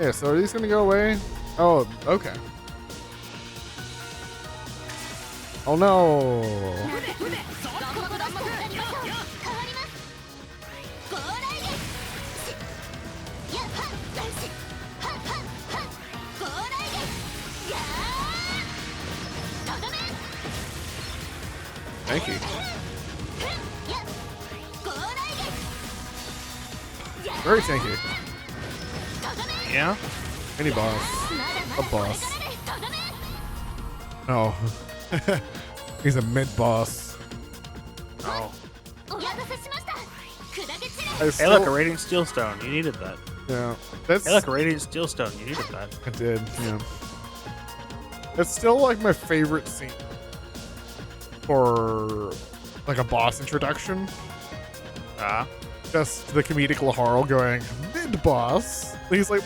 Yeah, so are these gonna go away? Oh, okay. Oh no! Thank you. Very tanky. Yeah. Any boss. A boss. Oh. He's a mid boss. Oh. Hey, Look, a radiant steel stone. You needed that. Yeah. That's. Hey, look, a radiant steel stone. You needed that. I did. Yeah. It's still like my favorite scene for like a boss introduction. Just the comedic Laharl going mid boss. He's like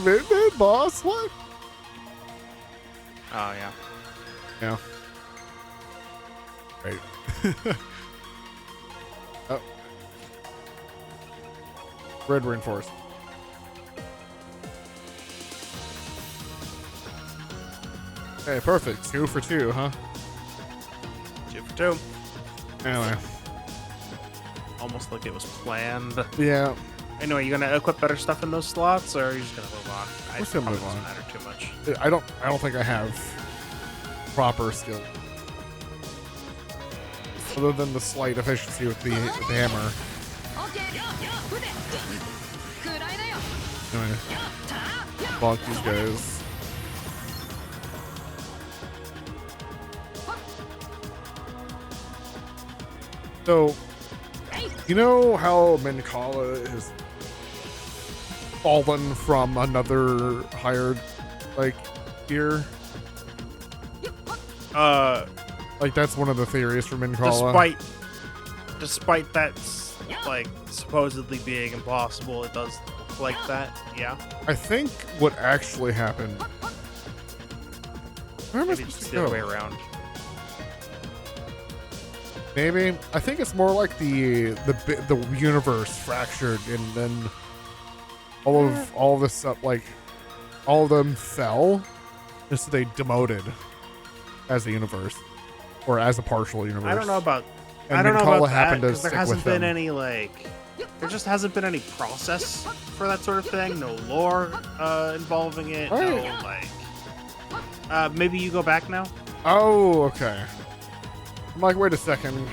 mid boss. What? Oh yeah. Yeah. Right. Oh. Red reinforced. Okay, perfect. 2 for 2, huh? 2 for 2. Anyway. Almost like it was planned. Yeah. Anyway, you gonna equip better stuff in those slots, or are you just gonna move on? We're just gonna move doesn't on. matter too much. I don't think I have proper skill. Other than the slight efficiency with the hammer. Anyway. Bonk these guys. So, you know how Minkala is fallen from another hired, like, tier? Like, that's one of the theories for Minkala. Despite that, like, supposedly being impossible, it does look like that, yeah. I think what actually happened... Where am I Maybe supposed it's to the other go? way around. Maybe. I think it's more like the universe fractured, and then all of this stuff, like, all of them fell, just so they demoted as a universe, or as a partial universe. I don't know about. And I don't know Minkala about happened that to because there stick hasn't with been them. any like. There just hasn't been any process for that sort of thing. No lore involving it. Right. No like. Maybe you go back now. Oh, okay. I'm like, wait a second.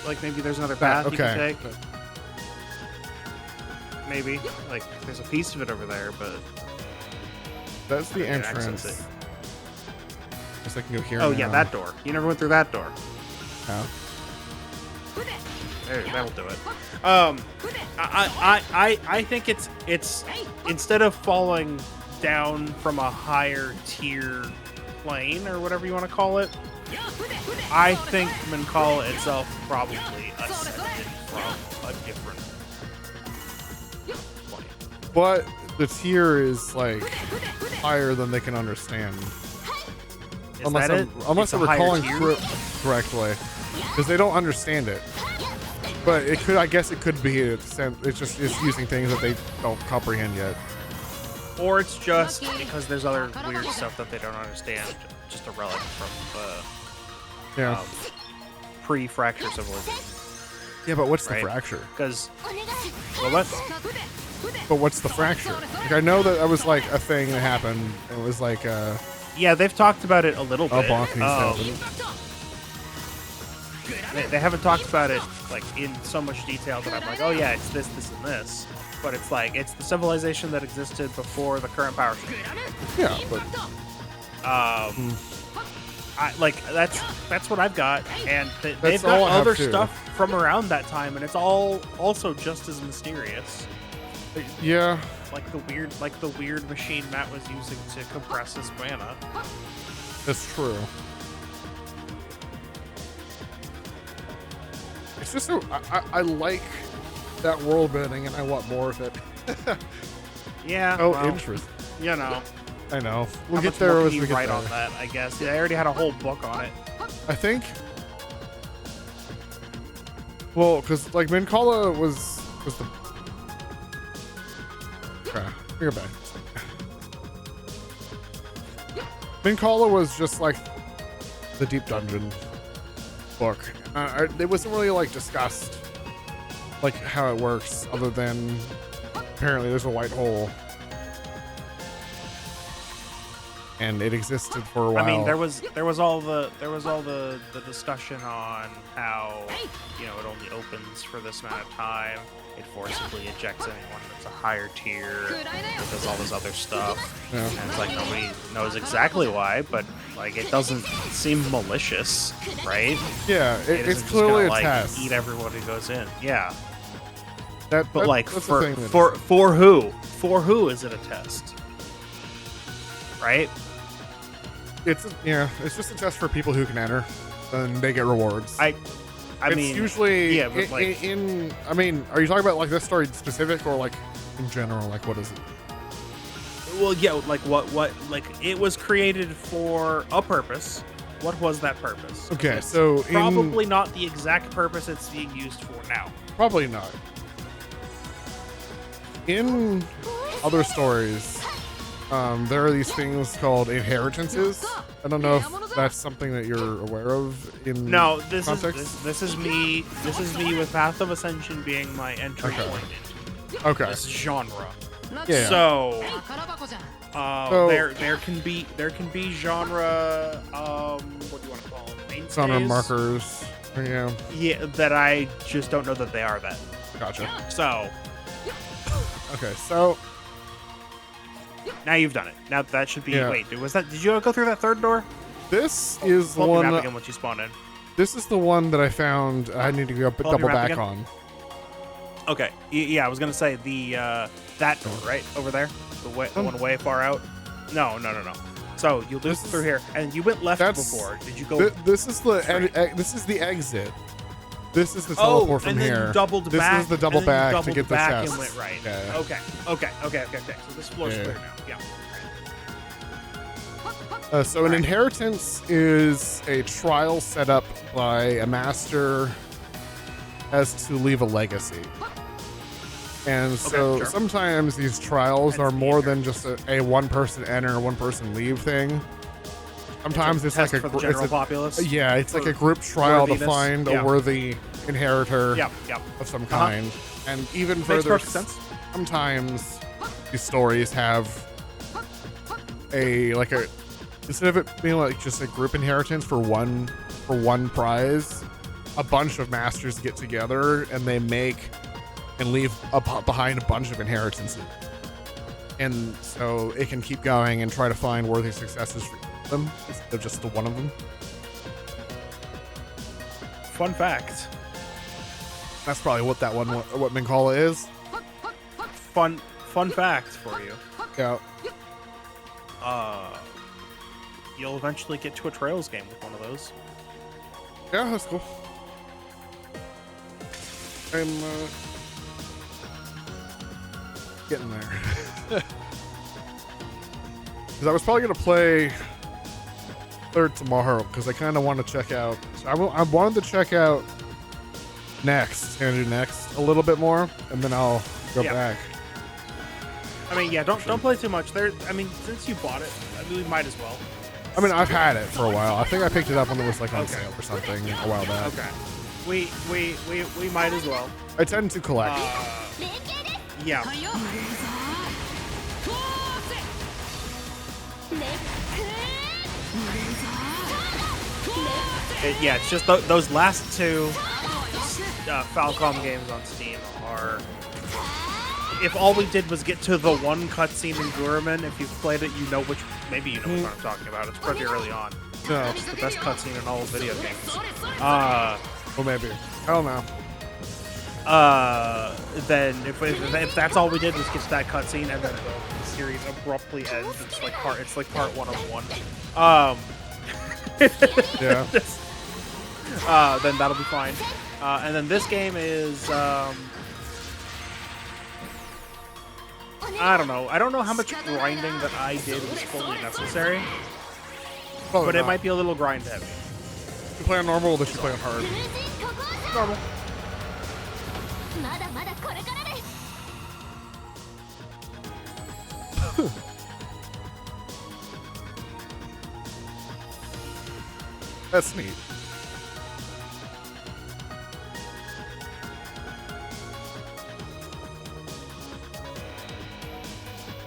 Like maybe there's another path you can Okay. take. Maybe like there's a piece of it over there, but That's the I can't access entrance. Guess I can go here oh now. yeah, that door. You never went through that door. Oh. There, that'll do it. I think it's instead of falling down from a higher tier plane or whatever you want to call it, I think Minkala itself probably ascended from a different plane. But the tier is like higher than they can understand. Is Unless that it? Unless It's a I'm higher recalling tier? correctly, because they don't understand it. But it could, I guess, it could be it's using things that they don't comprehend yet. Or it's just because there's other weird stuff that they don't understand. Just a relic from Yeah. pre-fracture civilization. Yeah, but what's Right. the fracture? Because well, what? But what's the fracture? Like, I know that was like a thing that happened. It was like Yeah, they've talked about it a little bit. bonk these They haven't talked about it like in so much detail that I'm like, oh yeah, it's this, this, and this. But it's like it's the civilization that existed before the current power structure. Yeah, but I like that's what I've got, and they've That's got all I have other too. stuff from around that time, and it's all also just as mysterious. yeah, Like the weird machine Matt was using to compress his mana. that's true. It's just so I like that world building, and I want more of it. Yeah. Oh, well, interesting. You know. I know. We'll How get much there more as can we you get write there. on that, I guess. Yeah, I already had a whole book on it. I think. Well, because like Minkala was was the okay, bring it back. Minkala was just like the deep dungeon book. It wasn't really like discussed like how it works, other than apparently there's a white hole, and it existed for a while. I mean, there was all the discussion on how, you know, it only opens for this amount of time. It forcibly ejects anyone that's a higher tier. It does all this other stuff. Yeah. And it's like nobody knows exactly why, but like it doesn't seem malicious, right? Yeah, It it's isn't just clearly gonna, a test. eat everyone who goes in. Yeah, But like that's the for thing that- for who? For who is it a test? Right? it's just a test for people who can enter, and they get rewards. I It's mean, usually yeah, but like, I mean, are you talking about like this story specific, or like in general? Like, what is it? well, yeah, like what, like it was created for a purpose. What was that purpose? Okay, It's so probably not the exact purpose it's being used for now. probably not. In other stories, there are these things called inheritances. I don't know if that's something that you're aware of in No, this context. is me. This is me with Path of Ascension being my entry Okay. point into Okay. this genre. Yeah. So, So- there can be genre. What do you want to call them? Mainstays? Genre markers. Yeah. Yeah, that I just don't know that they are that. Gotcha. So Okay. So now you've done it. Now that should be. Yeah. Wait, was that? Did you go through that third door? this is the Pull up your map one. again once you spawn in. This is the one that I found. I need to go Pull up your double map back again. on. Okay. Yeah, I was gonna say the that door right over there, the one way far out. No. So you loop This is- through here, and you went left that's- before. Did you go? This is the straight. this is the exit. This is the Oh, teleport from and then here. you doubled This back. is the double and then you back to doubled get the back chest. and went right. Yeah. Okay. So this floor's Yeah. clear now. Yeah. So an inheritance is a trial set up by a master as to leave a legacy. And so sure. sometimes these trials Hence are the more than just a one person enter, one person leave thing. Sometimes it's like Test a for the general it's populace. yeah, it's like for a group trial to worthiness. find Yeah. a worthy inheritor Yep. of some kind. And even Makes further, perfect sense. sometimes these stories have a instead of it being like just a group inheritance for one prize, a bunch of masters get together and they make and leave behind a bunch of inheritances, and so it can keep going and try to find worthy successors for them instead of just the one of them. Fun fact. That's probably what that one what Minkala is. Fun fact for you. Yeah. You'll eventually get to a Trails game with one of those. Yeah, that's cool. I'm getting there. Because I was probably gonna play third tomorrow because I kind of want to check out. I wanted to check out Xanadu next a little bit more, and then I'll go Yeah. back. I mean, yeah, don't play too much. There. I mean, since you bought it, I mean, we might as well. I mean, I've had it for a while. I think I picked it up when it was like on Okay. sale or something a while back. Okay. We might as well. I tend to collect. Yeah. Yeah, it's just those last two Falcom games on Steam are. If all we did was get to the one cutscene in Gurman, if you've played it, you know which. Maybe you know what I'm talking about. It's pretty early on. No. It's the best cutscene in all of video games. Well, maybe. I don't know. Then if that's all we did was get to that cutscene and then the series abruptly ends, it's like part 101. Yeah. Then that'll be fine. And then this game is I don't know. I don't know how much grinding that I did was fully necessary, Probably but it not. might be a little grind heavy. You play on normal, or should you play on hard? Normal. That's neat.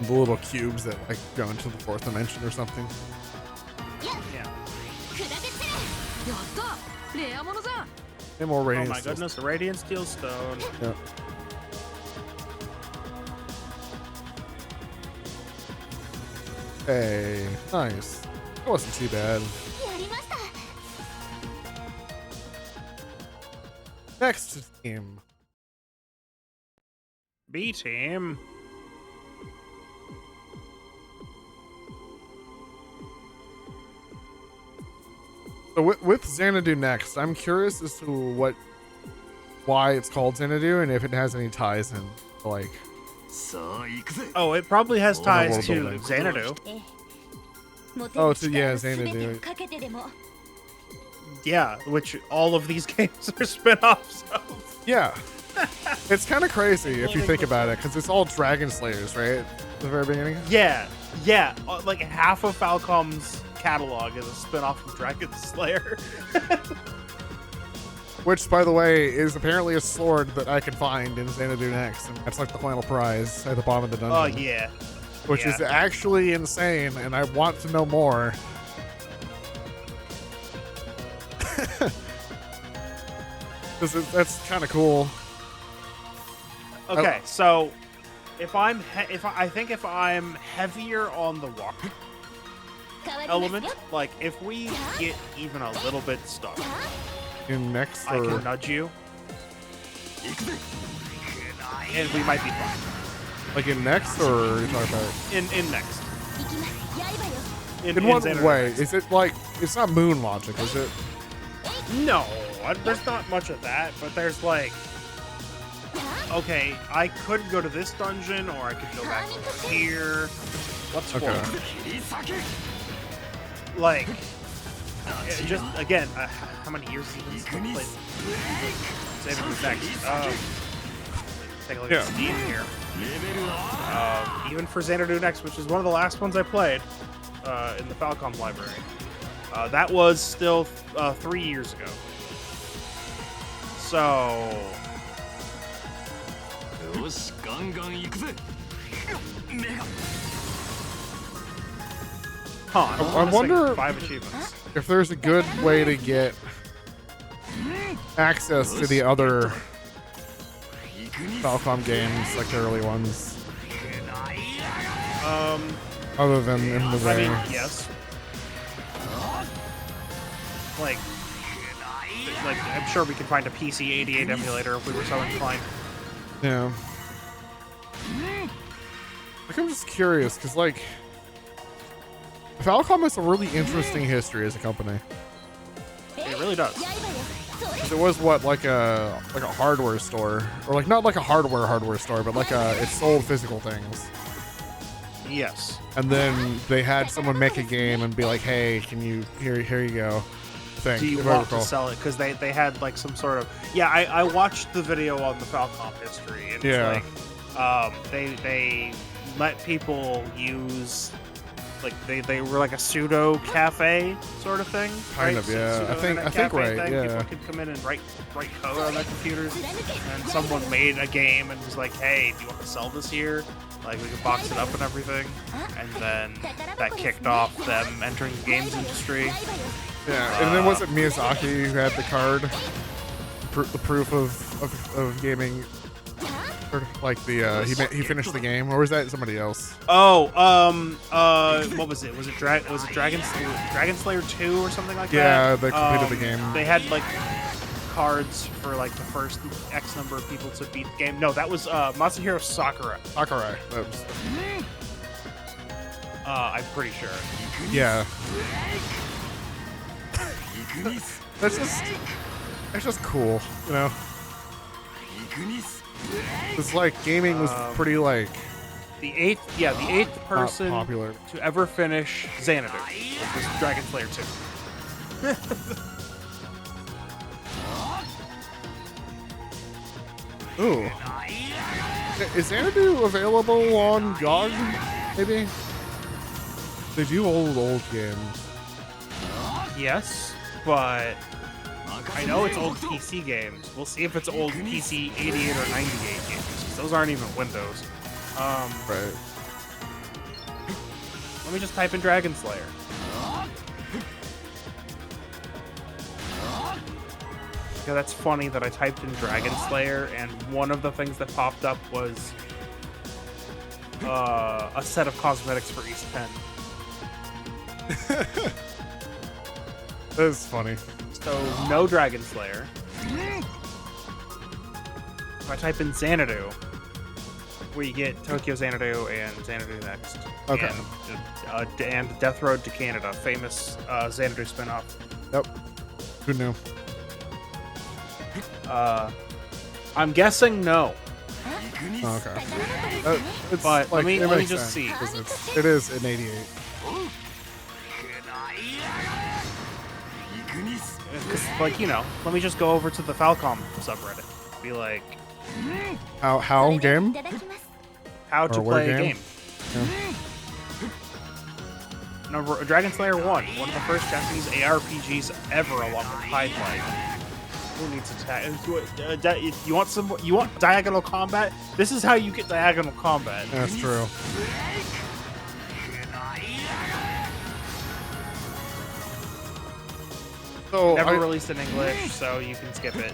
The little cubes that like go into the fourth dimension or something. Yeah. And more Oh radiant. my goodness, the Radiant Steel Stone. Yeah. Hey, nice. That wasn't too bad. Next team. B team. So with Xanadu next, I'm curious as to why it's called Xanadu and if it has any ties in, like. Oh, it probably has ties world to building. Xanadu. Oh, so yeah, Xanadu. Yeah, which all of these games are spin-offs of. Yeah. It's kind of crazy if you think about it, because it's all Dragon Slayers, right? At the very beginning? Yeah. Like half of Falcom's catalog is a spin-off of Dragon Slayer. Which, by the way, is apparently a sword that I can find in Xanadu next, and that's like the final prize at the bottom of the dungeon. Oh, yeah. Which is actually insane, and I want to know more. Because that's kind of cool. Okay, so if I'm heavier on the walk element, like if we get even a little bit stuck, In next, I or can nudge you, and we might be fine. like in next, or you're talking about In next. in what Xanadu way? next. Is it like it's not moon logic, is it? No, there's not much of that, but there's like, okay, I could go to this dungeon, or I could go back over here. What's Okay. forward? Like, just again, how many years has this been played? Xanadu next. Take a look at Steam here. Even for Xanadu next, which is one of the last ones I played in the Falcom library. That was still 3 years ago. So... I wonder 5 achievements. if there's a good way to get access to the other Falcom games, like the early ones, other than in the I way. mean, yes. Like, I'm sure we could find a PC 88 emulator if we were so inclined. Yeah. Like, I'm just curious, because, like, Falcom has a really interesting history as a company. It really does. 'Cause it was what, like a hardware store, or like not like a hardware store, but like it sold physical things. Yes. And then they had someone make a game and be like, "Hey, can you here you go." Thing. Do you if I want to recall. sell it? Because they had like some sort of I watched the video on the Falcom history, and Yeah. it's like they let people use like they were like a pseudo cafe sort of thing. Kind right? of, yeah. Pseudo I think internet cafe right, thing. yeah. People could come in and write code on their computers, and someone made a game and was like, "Hey, do you want to sell this here? Like we could box it up and everything." And then that kicked off them entering the games industry. Yeah, and then was it Miyazaki who had the card, the proof of gaming, or like the he finished the game, or was that somebody else? Oh, what was it? Was it Dragon Slayer 2 or something like that? Yeah, they completed the game. They had like cards for like the first X number of people to beat the game. No, that was Masahiro Sakurai. Sakurai. That was, I'm pretty sure. yeah. That's just cool, you know. It's like gaming was pretty like The eighth person popular. to ever finish Xanadu was Dragon Slayer 2. Ooh. Is Xanadu available on GOG? maybe? They do old games. Yes, but I know it's old PC games. We'll see if it's old PC 88 or 98 games. Those aren't even Windows. Right. Let me just type in Dragon Slayer. Yeah, that's funny that I typed in Dragon Slayer, and one of the things that popped up was a set of cosmetics for East Penn. That is funny. So, no Dragon Slayer. If I type in Xanadu, we get Tokyo Xanadu and Xanadu Next. Okay. And Death Road to Canada, famous Xanadu spinoff. Yep. Who knew? I'm guessing no. Oh, okay. It's But like, let me just sense, see. 'cause it is in 88. Like, you know, let me just go over to the Falcom subreddit. Be like, How game? how to Or where play a game? game. No, Dragon Slayer 1, one of the first Japanese ARPGs ever, along with High Light. Who needs attack? You want diagonal combat? This is how you get diagonal combat. That's true. So Never released in English, so you can skip it.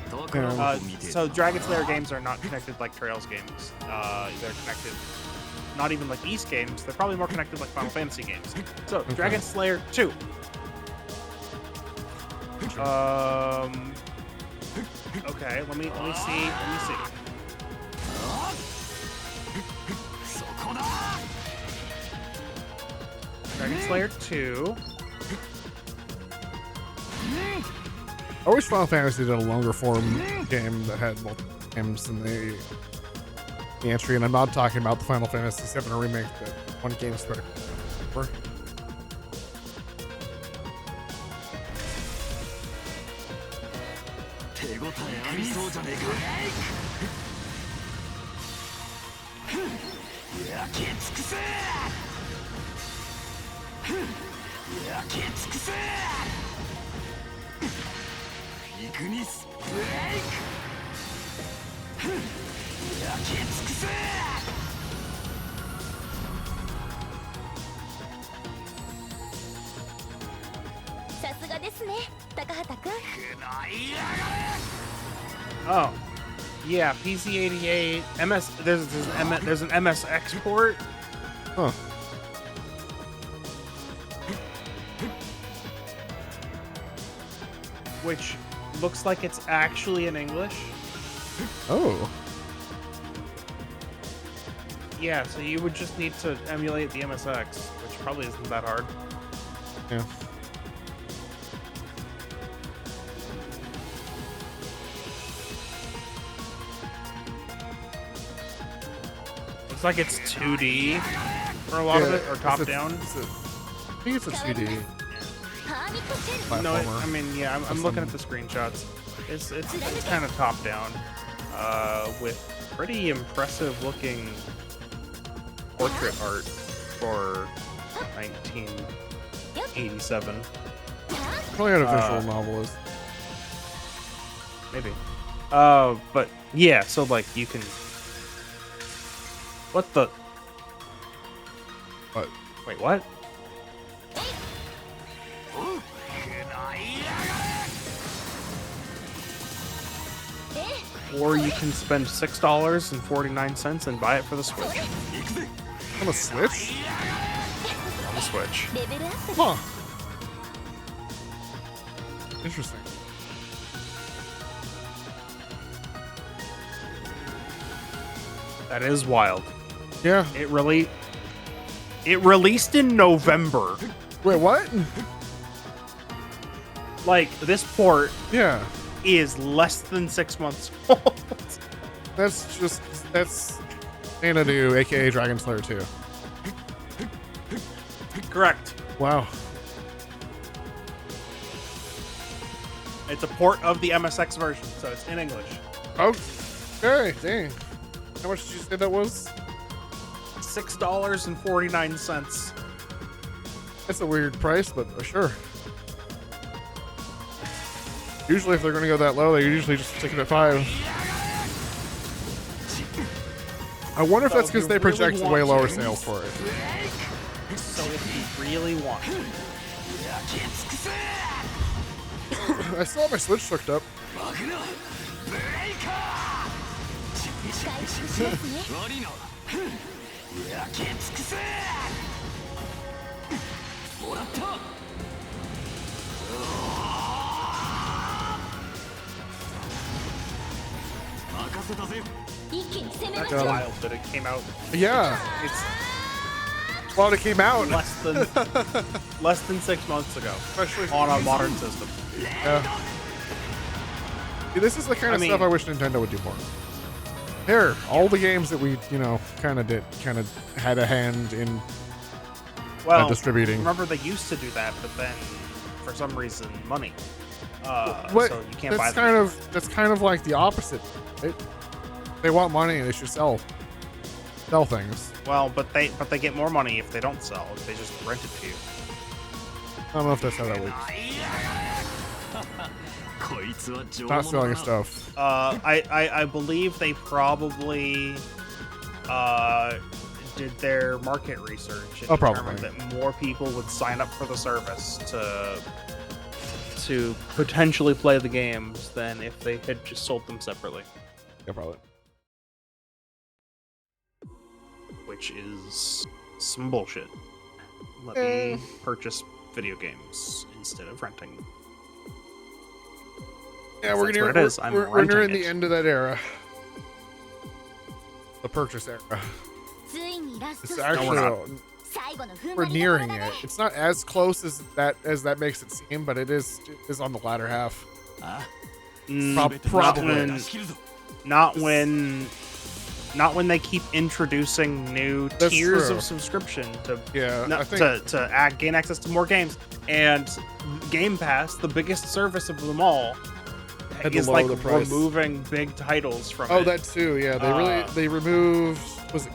So Dragon Slayer games are not connected like Trails games. They're connected, not even like East games. They're probably more connected like Final Fantasy games. So Dragon Slayer 2. Okay, let me see. Dragon Slayer 2. I wish Final Fantasy did a longer form game that had multiple games in the entry, and I'm not talking about the Final Fantasy VII remake, but one game spread over. Oh, yeah, PC88, MS. There's an MS export. Huh. Which looks like it's actually in English. Oh. Yeah, so you would just need to emulate the MSX, which probably isn't that hard. Yeah. Looks like it's 2D for a lot of it, or top down. I think it's a 2D. No, platformer. I mean, yeah, I'm looking at the screenshots. It's kind of top down, with pretty impressive looking portrait art for 1987. Probably had a visual novelist. Maybe. But yeah, so like you can. What the? But Wait, what? Or you can spend $6.49 and buy it for the Switch. on a Switch? On the Switch. Huh. Interesting. That is wild. Yeah. It released in November. Wait, what? Like, this port Yeah. is less than 6 months old. That's Xanadu, aka Dragon Slayer 2. Correct. Wow. It's a port of the MSX version, so it's in English. Okay, dang. How much did you say that was? $6.49. That's a weird price, but sure. Usually, if they're going to go that low, they usually just stick it at $5. I wonder if So that's if you because they really project want way lower to- sales for it. So if you really want, I still have my Switch hooked up. that's wild that it came out. Yeah, It's well, it came out. less than 6 months ago Especially on a modern system. Yeah. See, this is the kind of I mean- stuff I wish Nintendo would do more. Here, all the games that we, kind of had a hand in Well, distributing. remember they used to do that, but then for some reason, money. What? So you can't buy them. That's kind of like the opposite. They want money, they should sell things. Well, but they get more money if they don't sell. If they just rent it to you. I don't know if that's how that works. Not selling stuff. I believe they probably did their market research and Probably. determined that more people would sign up for the service to potentially play the games than if they had just sold them separately, Yeah, probably. which is some bullshit. Let me purchase video games instead of renting. Yeah, we're That's near, what it is. I'm we're renting nearing the it. end of that era. The purchase era. It's actually we're nearing it. It's not as close as that makes it seem, but it is on the latter half. Probably. Not when they keep introducing new That's tiers true. of subscription to Yeah, I think gain access to more games. And Game Pass, the biggest service of them all, Had to is lower like the price. removing big titles from Oh, it. that too. Yeah, Uh, they removed. Was it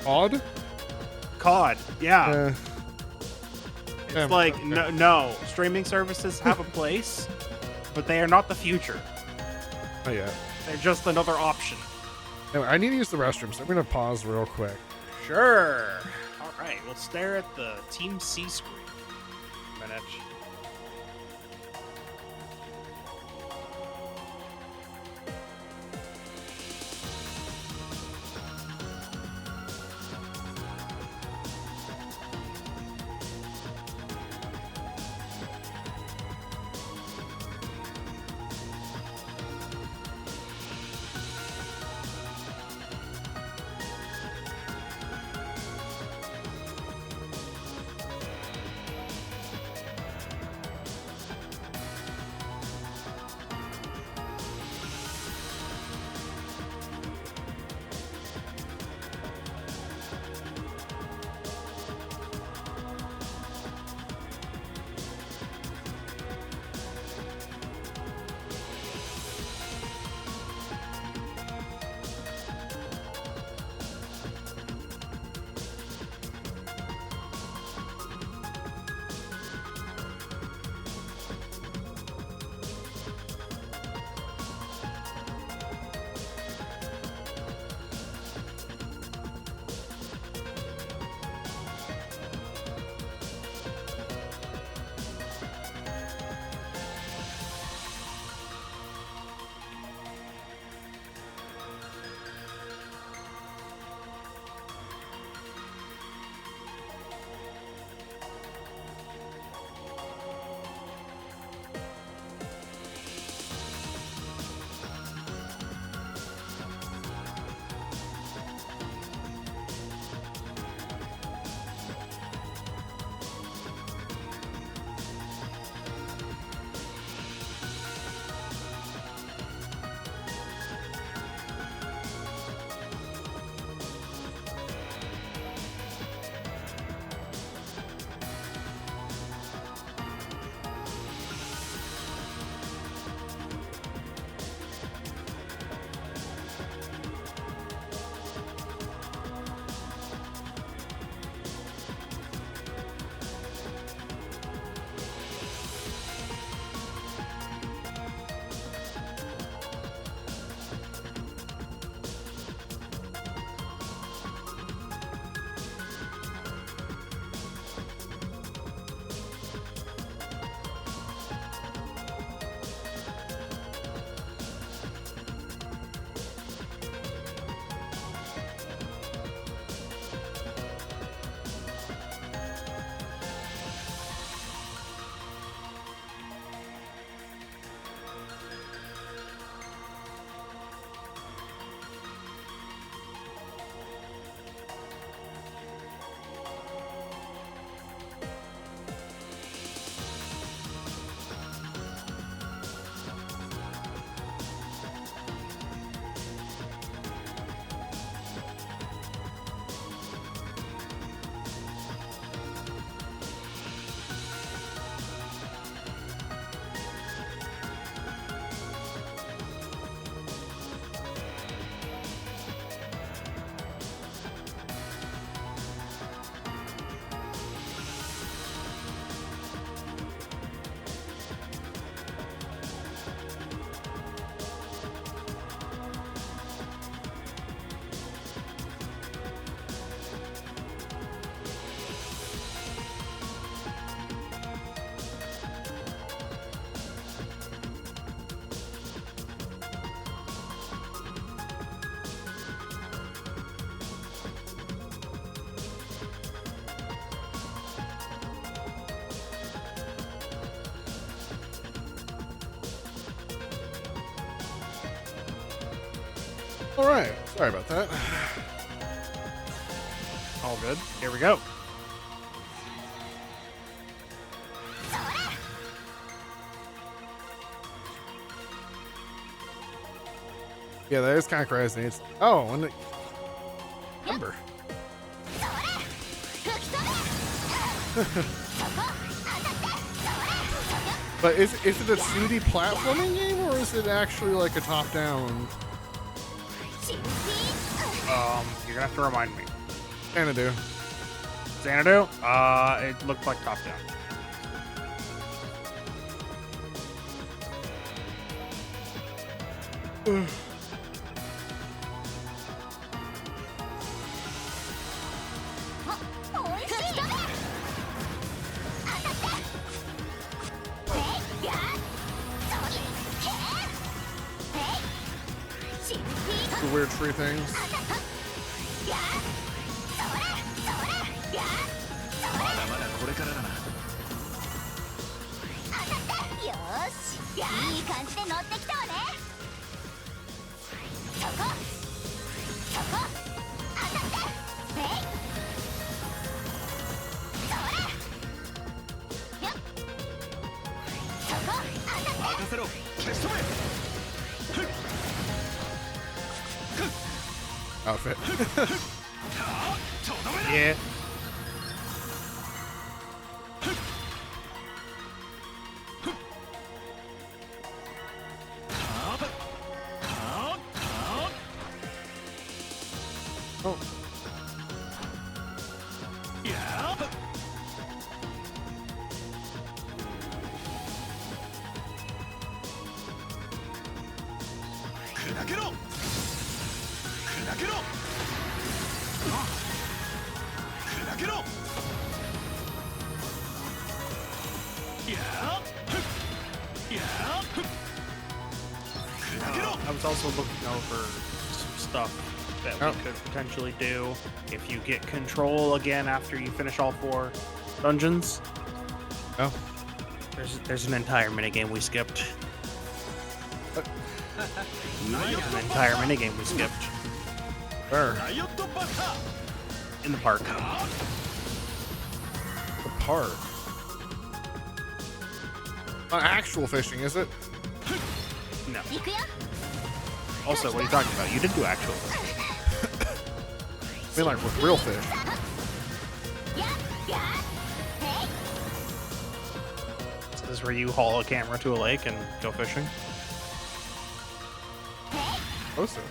COD? COD, yeah. Yeah. It's Yeah, like okay. no, streaming services have a place, but they are not the future. Oh yeah. They're just another option. Anyway, I need to use the restroom, so I'm gonna pause real quick. Sure. All right, we'll stare at the Team C screen. Minute. All right. Sorry about that. All good. Here we go. Yeah, that is kind of crazy. It's and remember. But is it a 2D platforming game or is it actually like a top-down? You're gonna have to remind me. Xanadu. Xanadu? It looked like top down. The weird tree things. Outfit. Yeah. Oh. I was also looking over some stuff that we could potentially do if you get control again after you finish all 4 dungeons. Oh. There's an entire minigame we skipped. There's an entire minigame we skipped. Where? In the park. The park. Not actual fishing, is it? No. Also, what are you talking about? You didn't do actual fishing. I mean, like with real fish. So this is where you haul a camera to a lake and go fishing? Oh, so.